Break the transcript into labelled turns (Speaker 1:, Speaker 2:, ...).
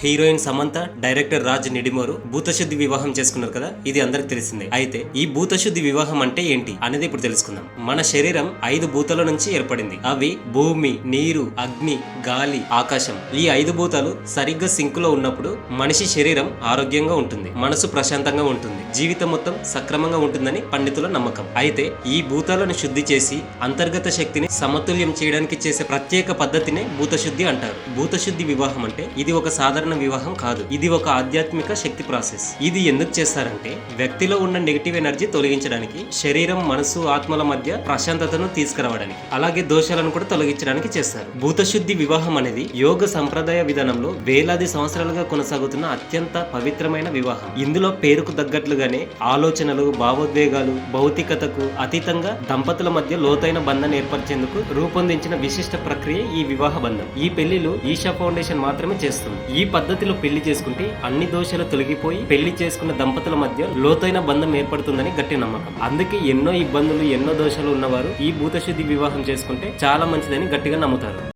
Speaker 1: Heroine Samantha, director Raj Nidimoru Bhutashuddhi వివాహం చేసుకున్నారు కదా. ఇది అందరికి తెలిసిందే. అయితే ఈ భూతశుద్ధి వివాహం అంటే ఏంటి అనేది ఇప్పుడు తెలుసుకుందాం. మన శరీరం 5 భూతాల నుంచి ఏర్పడింది. అవి భూమి, నీరు, అగ్ని, గాలి, ఆకాశం. ఈ 5 భూతాలు సరిగ్గా సింకులో ఉన్నప్పుడు మనిషి శరీరం ఆరోగ్యంగా ఉంటుంది, మనసు ప్రశాంతంగా ఉంటుంది, జీవితం మొత్తం సక్రమంగా ఉంటుందని పండితుల నమ్మకం. అయితే ఈ భూతాలను శుద్ధి చేసి అంతర్గత శక్తిని సమతుల్యం చేయడానికి చేసే ప్రత్యేక పద్ధతినే భూతశుద్ధి అంటారు. భూతశుద్ధి వివాహం అంటే ఇది ఒక సాధారణ వివాహం కాదు. ఇది ఒక ఆధ్యాత్మిక శక్తి ప్రాసెస్. ఇది ఎందుకు చేస్తారంటే వ్యక్తిలో ఉన్న నెగిటివ్ ఎనర్జీ తొలగించడానికి, శరీరం, మనసు, ఆత్మల మధ్య ప్రశాంతతను తీసుకురావడానికి, అలాగే దోషాలను కూడా తొలగించడానికి చేస్తారు. భూతశుద్ధి వివాహం అనేది యోగ సంప్రదాయ విధానంలో వేలాది సంవత్సరాలుగా కొనసాగుతున్న అత్యంత పవిత్రమైన వివాహం. ఇందులో పేరుకు తగ్గట్లుగానే ఆలోచనలు, భావోద్వేగాలు, భౌతికతకు అతీతంగా దంపతుల మధ్య లోతైన బంధాన్ని ఏర్పరిచేందుకు రూపొందించిన విశిష్ట ప్రక్రియ ఈ వివాహ బంధం. ఈ పెళ్లిలు ఈషా ఫౌండేషన్ మాత్రమే చేస్తుంది. ఈ పద్ధతిలో పెళ్లి చేసుకుంటే అన్ని దోషాలు తొలగిపోయి పెళ్లి చేసుకున్న దంపతుల మధ్య లోతైన బంధం ఏర్పడుతుందని గట్టి నమ్మకం. అందుకే ఎన్నో ఇబ్బందులు, ఎన్నో దోషాలు ఉన్నవారు ఈ భూతశుద్ధి వివాహం చేసుకుంటే చాలా మంచిదని గట్టిగా నమ్ముతారు.